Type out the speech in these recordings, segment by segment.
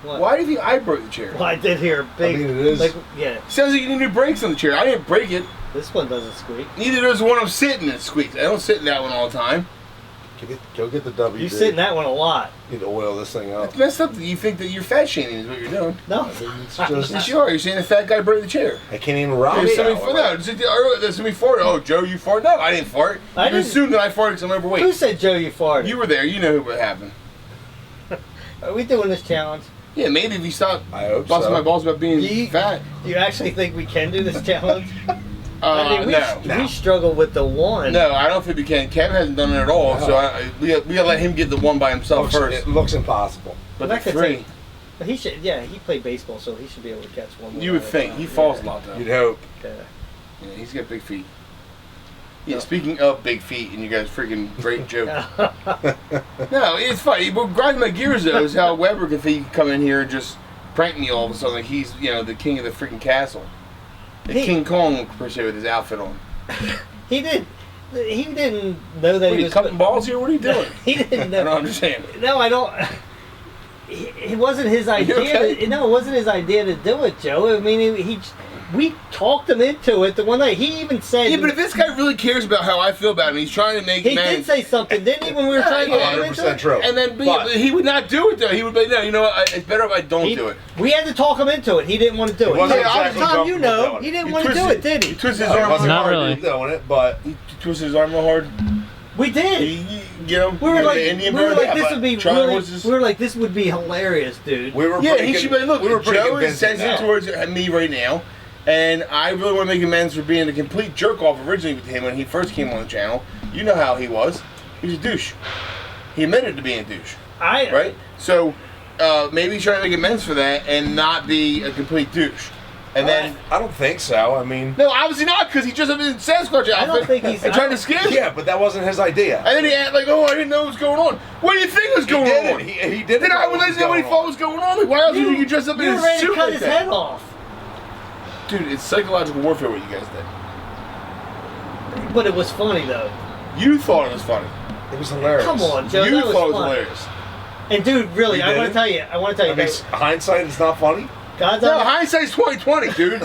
What? Why do you think I broke the chair? Well, I did hear a big. I mean, it is. Like, yeah. Sounds like you need new brakes on the chair. I didn't break it. This one doesn't squeak. Neither does the one I'm sitting in squeaks. I don't sit in that one all the time. Go get the WD. You sit in that one a lot. You need to oil this thing up. It's messed up that you think that you're fat shaming is what you're doing. No. It's just, Yes, you are. You're saying the fat guy broke the chair. I can't even rock There's it. somebody there's somebody farted. Oh, Joe, you farted? No, I didn't fart. I You didn't- assumed that I farted because I'm overweight. Who said, Joe, you farted? You were there. You know what happened. Are we doing this challenge? Yeah, maybe if you stop I hope busting so. my balls about being fat. Do you actually think we can do this challenge? No. We struggle with the one. No, I don't think we can. Kevin hasn't done it at all, No. so we gotta let him get the one by himself first. It looks impossible. But That the could three, take- But he should. Yeah, he played baseball, so he should be able to catch one. you would think. He falls a lot, though. You'd hope. Yeah. Yeah, he's got big feet. Yeah, speaking of big feet, and you guys freaking great joke. No, it's funny. What grinds my gears, though, is how Weber can think he can come in here and just prank me all of a sudden like he's, the king of the freaking castle. Like King Kong, per se, with his outfit on. He didn't know that What, he you was cutting balls here? What are you doing? He didn't know. I don't understand. No, I don't. It wasn't his idea. okay? No, it wasn't his idea to do it, Joe. I mean, we talked him into it the one night. He even said. Yeah, but if this guy really cares about how I feel about him, he's trying to make he amends. did say something, didn't he, when we were trying to get him into 100% it? true. And then But- he would not do it, though. He would be, no, you know what? It's better if I don't do it. We had to talk him into it. He didn't want to do it. wasn't Yeah, exactly Tom, you know, comfortable he didn't He want to do twisted- it, did He he? twisted No, his it arm wasn't Not hard really. doing it, but He twisted his arm real hard. We did. You know, We were like, the Indian we were bird, like, yeah, this but would be Charlie really. horses- We were like, this would be hilarious, dude. we were. Yeah, pretty he should be. Look, we were pretty Joe is convincing sensitive now. towards me right now, and I really want to make amends for being a complete jerk off originally with him when he first came on the channel. You know how he was. He was a douche. He admitted to being a douche, right? So maybe he's trying to make amends for that and not be a complete douche. And then, I don't think so. I mean, no, obviously not, because he just had a Sasquatch outfit. I don't think he's- and trying to scare me. yeah, but that wasn't his idea. And then he acted like, oh, I didn't know what was going on. What do you think was going He did on? it. He did it. Then I would let nobody thought was going on. Like, why else would you dress up in You were a ready suit to cut like his that? head off. Dude, it's psychological warfare what you guys did. But it was funny, though. You thought it was funny. It was hilarious. Come on, Joe. You that thought it was fun. hilarious. And dude, really, You I want didn't? to tell you. I mean, hindsight is not funny. God's No, honest. hindsight's 2020, dude.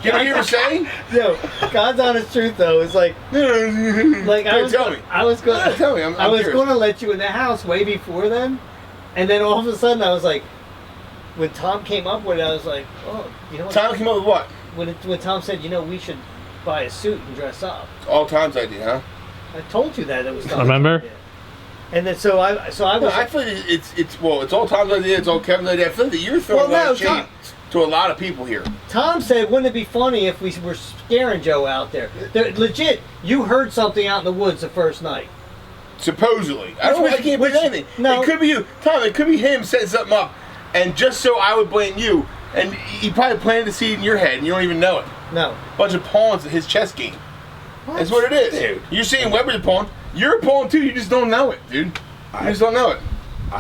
You know what you were saying? Yo, God's honest truth though is like I was tell gonna, me. I was going Yeah, tell me. I'm I was curious. going to let you in the house way before then, and then all of a sudden I was like, when Tom came up with it, I was like, oh, you know what? Tom came up with what? When Tom said, you know, we should buy a suit and dress up. All Tom's idea, huh? I told you that it was Tom's Remember? idea. And then so I was. No, I feel like it's all Tom's idea. It's all Kevin's idea. I feel like that you're throwing a lot of shade to a lot of people here. Tom said, wouldn't it be funny if we were scaring Joe out there? Legit, you heard something out in the woods the first night. Supposedly. I can't believe anything. No. It could be you. Tom, it could be him setting something up, and just so I would blame you, and he probably planted the seed in your head, and you don't even know it. No. Bunch of pawns at his chess game. That's what it is. Dude. You're seeing Weber's a pawn. You're a pawn too. You just don't know it, dude. You just don't know it.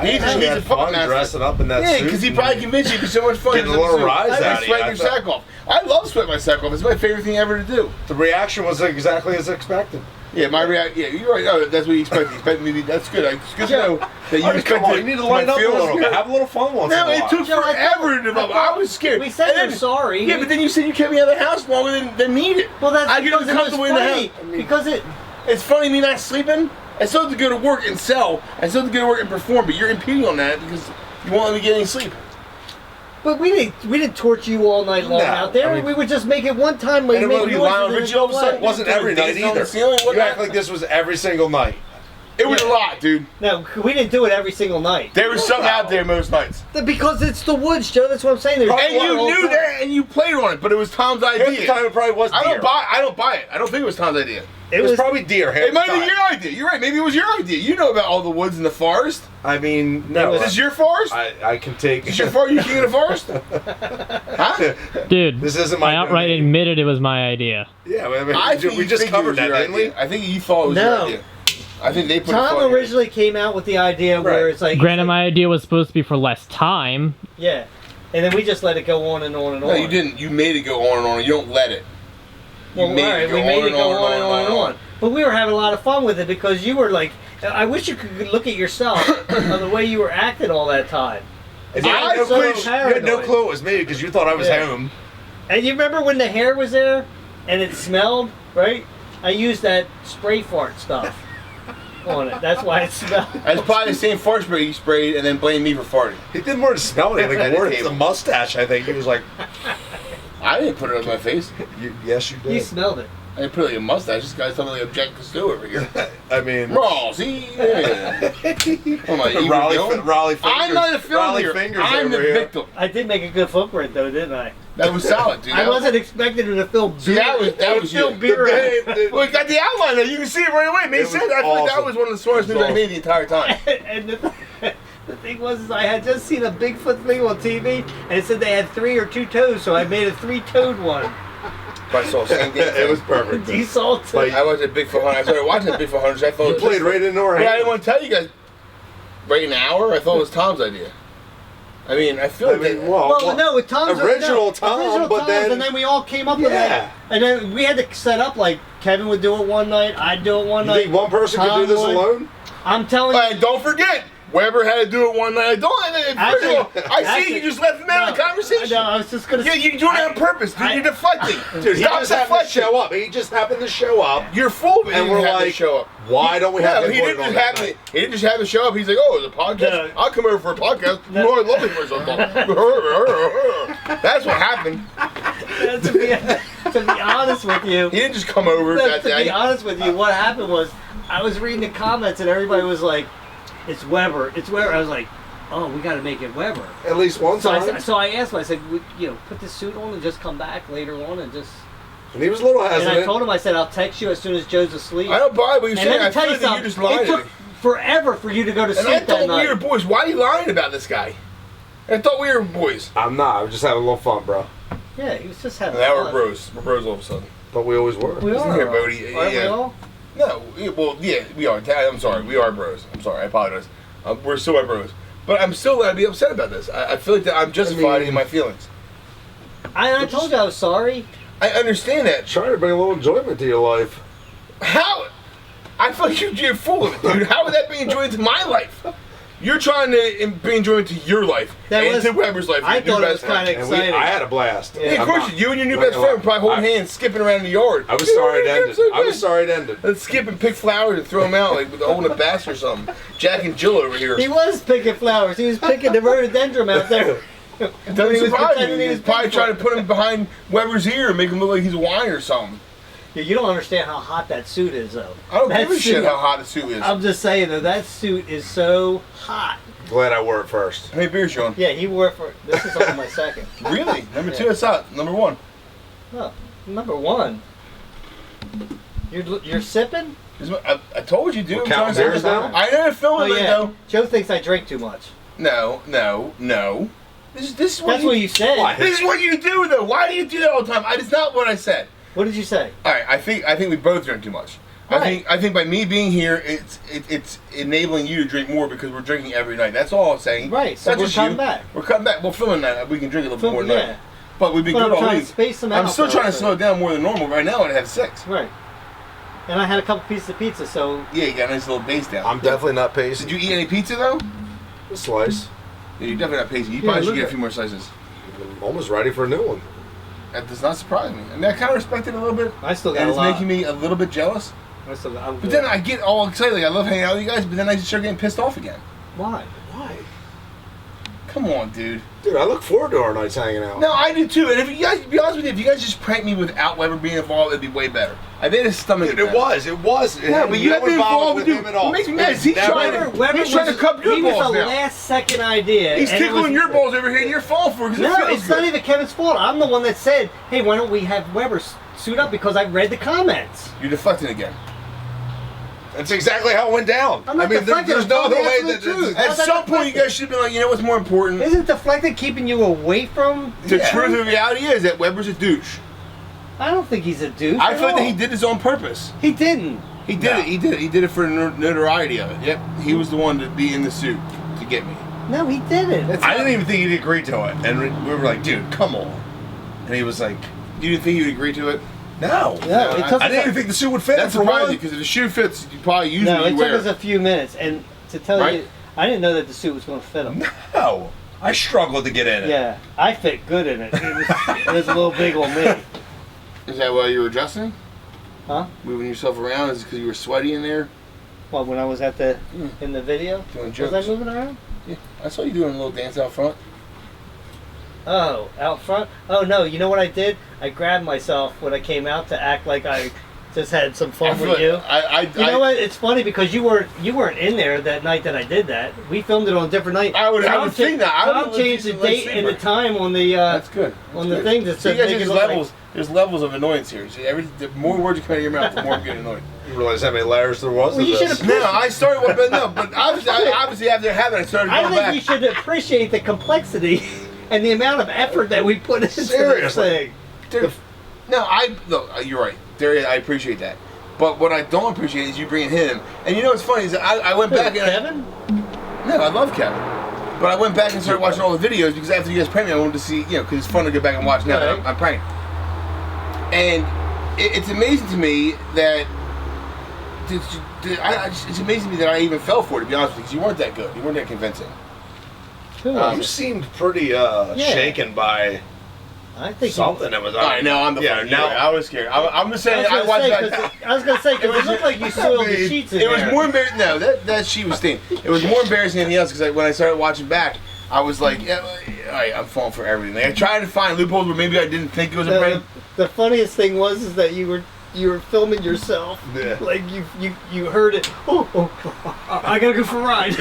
He's a puppet fun master. dressing up in that Yeah, suit. because he probably convinced you it'd be so much fun. Getting a little rise out of you. Sweating I your thought- sack off. I love sweating my sack off. It's my favorite thing ever to do. The reaction was exactly as expected. Yeah, my reaction. Yeah, you're right. Oh, that's what you expect. You expect me to. That's good. It's good to know that you Come expect on, you need to lighten up a little bit. bit. Have a little fun once in a No, while. it took Joe, I forever thought- to develop. I thought- I was scared. we said And we're then- sorry. Yeah, but then you said you kept me out of the house longer than needed. Well, that's I get because it was uncomfortable in the funny. house. Because it. It's funny me not sleeping. I still have to go to work and sell. I still have to go to work and perform. But you're impeding on that because you won't let me get any sleep. But we didn't torture you all night long No, out there. I mean- we would just make it one time when And you it make would be noises Lionel and Richie then all of a go sudden. away. It wasn't every night Dancing on either. the ceiling, You whatnot. act like this was every single night. It was a lot, dude. No, we didn't do it every single night. There was something out there most nights. Because it's the woods, Joe. That's what I'm saying. There's And you all knew time. that, and you played on it, but it was Tom's Half the idea. time it probably was I deer. don't buy it. I don't think it was Tom's idea. It was probably deer. Half It might the have been time. your idea. You're right. Maybe it was your idea. You know about all the woods and the forest. I mean, no. Is this your forest? I can take. Is your forest? You king of the forest? Huh? Dude, This isn't my I outright domain. admitted it was my idea. Yeah, I mean, I think we you just think it covered was that, your didn't we? idea. I think you thought it was No. your idea. I think they put Tom it forward. originally came out with the idea where Right. it's like, Granted, my idea was supposed to be for less time. yeah, and then we just let it go on and on and on. No, you didn't. You made it go on and on. You don't let it. You Well, all right, we made it go on and on and on. But we were having a lot of fun with it because you were like, I wish you could look at yourself on the way you were acting all that time. And you had, so you had no paranoid. clue it was me because you thought I was Yeah. home. And you remember when the hair was there and it smelled, right? I used that spray fart stuff on it. That's why it smelled. That's probably the same fart spray you sprayed and then blamed me for farting. He did more to smell it. Like At more the to table. the mustache. I think he was like, I didn't put it on my face. yes, you did. You smelled it. I didn't put it on your mustache. This guy's totally object to stew over here. I mean, Raw, see? Yeah. I'm like, you Raleigh, were Raleigh fingers. I'm not the film Raleigh here. fingers I'm the over here. victim. I did make a good footprint though, didn't I? That was solid, dude. I wasn't expecting it to feel beer. See, that was feel you. beer. Well, you got the outline there. You can see it right away. It made It was sense. I feel like that awesome. was one of the smartest moves I made the entire time. And the thing was, is I had just seen a Bigfoot thing on TV, and it said they had 3 or 2 toes, so I made a 3-toed one. But I saw the same thing. It was perfect. You saw it too. Like- I was at Bigfoot Hunter. I started watching the Bigfoot Hunters. I thought You it played right into our But I didn't hands. want to tell you guys right now. I thought it was Tom's idea. I mean, I feel I like mean, that- Well, no, with Tom's Original Tom, but then- and then we all came up with Yeah. that, and then we had to set up like Kevin would do it one night, I'd do it one You night. think one person could Tom do this would. alone? I'm telling you, And don't forget, Weber had to do it one night. Actually- I see actually- you just left him out of the conversation. No, I was just gonna. Yeah, you're doing it on purpose, dude. You're deflecting. Dude, he Stop just happened to deflecting. show up. He just happened to show up. You're full, but And he we're didn't have to like, show up. why don't we have No, him he didn't on just that happen. night? He didn't just have to show up. He's like, oh, it's a podcast. No. I'll come over for a podcast. No. No, I love it for something. That's what happened. To be honest with you, He didn't just come over that to be day. honest with you, what happened was I was reading the comments and everybody was like, "It's Weber, it's Weber." I was like, "Oh, we got to make it Weber." At least one So time. I asked him. I said, put this suit on and just come back later on and just." And he was a little And hesitant. I told him, I said, "I'll text you as soon as Joe's asleep." I don't buy what you're And saying. let me I tell feel you like you're something. just lying It to took me. forever for you to go to And I sleep that thought we night. were boys. Why are you lying about this guy? I thought we were boys. I'm not. I was just having a little fun, bro. Yeah, he was just having Now fun. we're bros. We're bros all of a sudden. But we always were. We Listen are. here, Bodie. Aren't we Yeah. all? No, well, yeah, we are. I'm sorry, we are bros. I'm sorry, I apologize. We're still my bros. But I'm still going to be upset about this. I feel like that I'm justified in my feelings. I told you I was sorry. I understand that. Trying to bring a little enjoyment to your life. How? I feel like you're full of it, dude. How would that be enjoyment to my life? You're trying to bring enjoyment to your life That and was- to Weber's life. I your new thought it best was friend. kinda And exciting. I had a blast. Yeah, Yeah, of course, you and your new best friend would probably hold hands, skipping around the yard. I was You know, sorry it you're ended. so I was good. sorry it ended. Let's skip and pick flowers and throw them out like with holding a basket or something. Jack and Jill over here. He was picking flowers. He was picking the rhododendron out there. It He doesn't was surprise pretending me. he He's was probably Bigfoot. trying to put him behind Weber's ear and make him look like he's wine or something. Yeah, you don't understand how hot that suit is, though. I don't That give a shit suit- how hot the suit is. I'm just saying, though, that suit is so hot. Glad I wore it first. How many beers you on? Yeah, he wore it for. This is only my second. Really? Number two, Yeah. that's out. Number one. Oh, number one. You're sipping? I told you, dude. We're I'm trying counting to beers say- now? I know the film Oh it, yeah. though. Joe thinks I drink too much. No. This is what That's what you said. Why? This is what you do, though. Why do you do that all the time? It's not what I said. What did you say? All right, I think we both drink too much. Right. I think by me being here, it's enabling you to drink more because we're drinking every night. That's all I'm saying. Right, so Not we're just coming you. back. We're coming back. We're filming that. We can drink a little bit more Yeah. tonight. But we've been But good I'm all trying week. to space them out. I'm still though, trying to so- slow it down more than normal. Right now, I'd have 6. Right. And I had a couple pieces of pizza, so Yeah, you got a nice little base down. I'm definitely not Did pacing. you eat any pizza though? A slice. Yeah, you're definitely not pacey. You Yeah, probably should look get a at- few more slices. I'm almost ready for a new one. That does not surprise me. I mean, I kind of respect it a little bit. I still got And a it's lot. making me a little bit jealous. I'm But good. then I get all excited. Like, I love hanging out with you guys, but then I just start getting pissed off again. Why? Why? Come on, dude. Dude, I look forward to our nights hanging out. No, I do too. And if you guys, to be honest with you, if you guys just prank me without Weber being involved, it'd be way better. I made his stomach. Dude, it was. It was. Yeah, but you have been involved with him at all. What makes me mad is he's Never- trying to cup your he was balls a now. last second idea. He's and it tickling was- your balls over here, and you're falling for it because No, it feels it's good. not even Kevin's fault. I'm the one that said, "Hey, why don't we have Weber suit up?" Because I read the comments. You're deflecting again. That's exactly how it went down. I'm not I mean, deflecting, there's I'm no other telling way the that. absolute truth. At How's that some point, you deflecting? guys should be like, you know what's more important? Isn't deflecting keeping you away from? The Yeah. truth of the reality is that Weber's a douche. I don't think he's a douche. I at feel like that all. he did this on purpose. He didn't. He did No. it. He did it. He did it for the notoriety of it. Yep. He was the one to be in the suit to get me. No, he didn't. I didn't even think he'd agree to it, and we were like, "Dude, come on!" And he was like, You didn't think he would agree to it? "No, No, it took I us didn't a- even think the suit would fit." That's for surprising one. because if the shoe fits, you probably usually No, it took wear us a few minutes, and to tell Right? you, I didn't know that the suit was going to fit him. No, I struggled to get in it. Yeah, I fit good in it. It was a little big on me. Is that why you were adjusting? Huh? Moving yourself around? Is it because you were sweaty in there? Well, when I was in the video, Doing was jokes. I moving around? Yeah, I saw you doing a little dance out front. Oh, out front? Oh no, you know what I did? I grabbed myself when I came out to act like I just had some fun with you. You know what? It's funny because you weren't in there that night that I did that. We filmed it on a different night. I would think that. I'll change the date and the time on the That's good. on the thing that So says you guys, make it there's look levels. There's levels of annoyance here. So the more words you come out of your mouth, the more I'm getting annoyed. You realize how many layers there was? Well, you to this? should have- No, I started with, but obviously after having, I started I going think back. you should appreciate the complexity and the amount of effort that we put into this Seriously. thing. Dude, you're right. I appreciate that. But what I don't appreciate is you bringing him. And you know what's funny is I went back and Kevin? No, I love Kevin. But I went back and started watching all the videos because after you guys pranked me, I wanted to see, because it's fun to go back and watch now that I'm pranked. And it's amazing to me that it's amazing to me that I even fell for it, to be honest with you, because you weren't that good. You weren't that convincing. You seemed pretty shaken by I think something that was on. All right, now I'm the funny. Now I was scared. I'm just saying. I was gonna say because it looked like you soiled the sheets in It was there. more embarrassing. No, that sheet was stained. It was more embarrassing than anything else because when I started watching back, I was like, all right, I'm falling for everything. Like, I tried to find loopholes where maybe I didn't think it was a prank. The funniest thing was that you were filming yourself. Yeah. Like you heard it. Oh, I gotta go for a ride.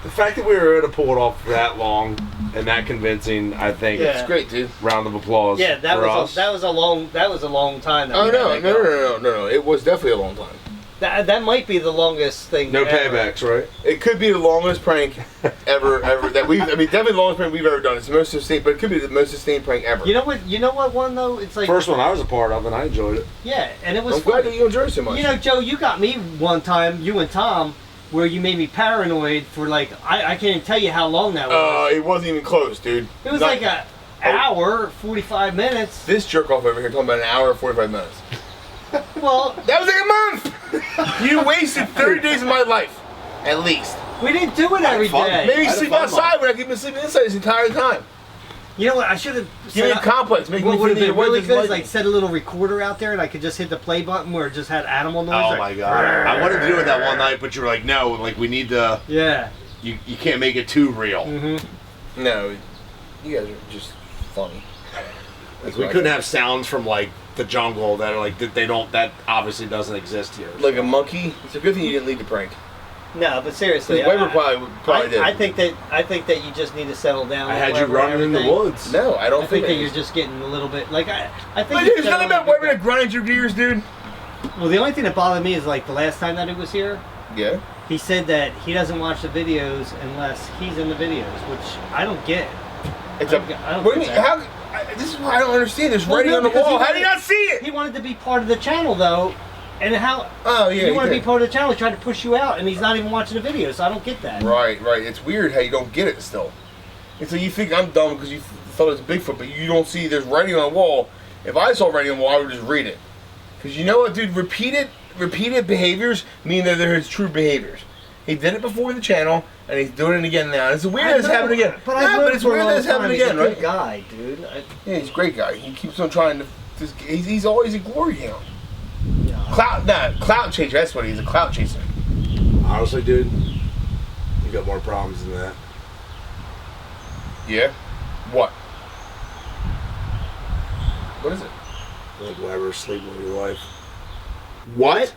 The fact that we were able to pull it off for that long and that convincing, I think, Yeah. It's great, dude. round of applause. Yeah, that for was us. that was a long time. Oh no! It was definitely a long time. That might be the longest thing. No ever. paybacks, right? It could be the longest prank ever that we've. I mean, definitely the longest prank we've ever done. It's the most sustained, but it could be the most sustained prank ever. You know what? You know what one though? It's like First one I was a part of, and I enjoyed it. yeah, and it was I'm glad funny. that you enjoyed it so much. You know, Joe, you got me one time, you and Tom, where you made me paranoid for like I can't even tell you how long that was. It wasn't even close, dude. It was like an hour, 45 minutes. This jerk off over here talking about an hour and 45 minutes. Well, That was like a month. You wasted 30 days of my life, at least. we didn't do it every fun. day. Maybe I had a sleep fun outside when I keep been sleeping inside this entire time. You know what? I should have. Give me a complex. Make me What would think have that been really it good is was like set a little recorder out there, and I could just hit the play button where it just had animal noise. Oh like, my god! I wanted to do it that one night, but you were like, "No, like we need to. Yeah. You can't make it too real. No, you guys are just funny. We couldn't have sounds from like the jungle that are like that they don't. That obviously doesn't exist here. Like a monkey. It's a good thing you didn't lead the prank. No, but seriously, Weber probably did. I think that you just need to settle down. I had you Weber and running in the everything. woods. No, I don't I think that that you're just getting a little bit like I think. But you there's said nothing a about little Weber that grinds your gears, dude. Well, the only thing that bothered me is like the last time that he was here, Yeah. he said that he doesn't watch the videos unless he's in the videos, which I don't get. It's I a. don't What do get you mean? that. This is what I don't understand. There's Well, writing no, on the because wall. he How do you wanted- not see it? He wanted to be part of the channel though, and how Oh yeah. you want to did. be part of the channel? He's trying to push you out, and he's not even watching the videos. So I don't get that. Right. It's weird how you don't get it still. And so you think I'm dumb because you thought it was Bigfoot, but you don't see there's writing on the wall. If I saw writing on the wall, I would just read it. Because you know what, dude? Repeated behaviors mean that they're his true behaviors. He did it before in the channel, and he's doing it again now. It's weird that it's happening again. But But it's weird that it's happening again, He's a right? good guy, dude. Yeah, he's a great guy. He keeps on trying to. He's always a glory hound. Yeah. Clout chaser. That's what he's, a clout chaser. Honestly, dude, you got more problems than that. Yeah. What? What is it? Like Weber sleeping with your wife. What?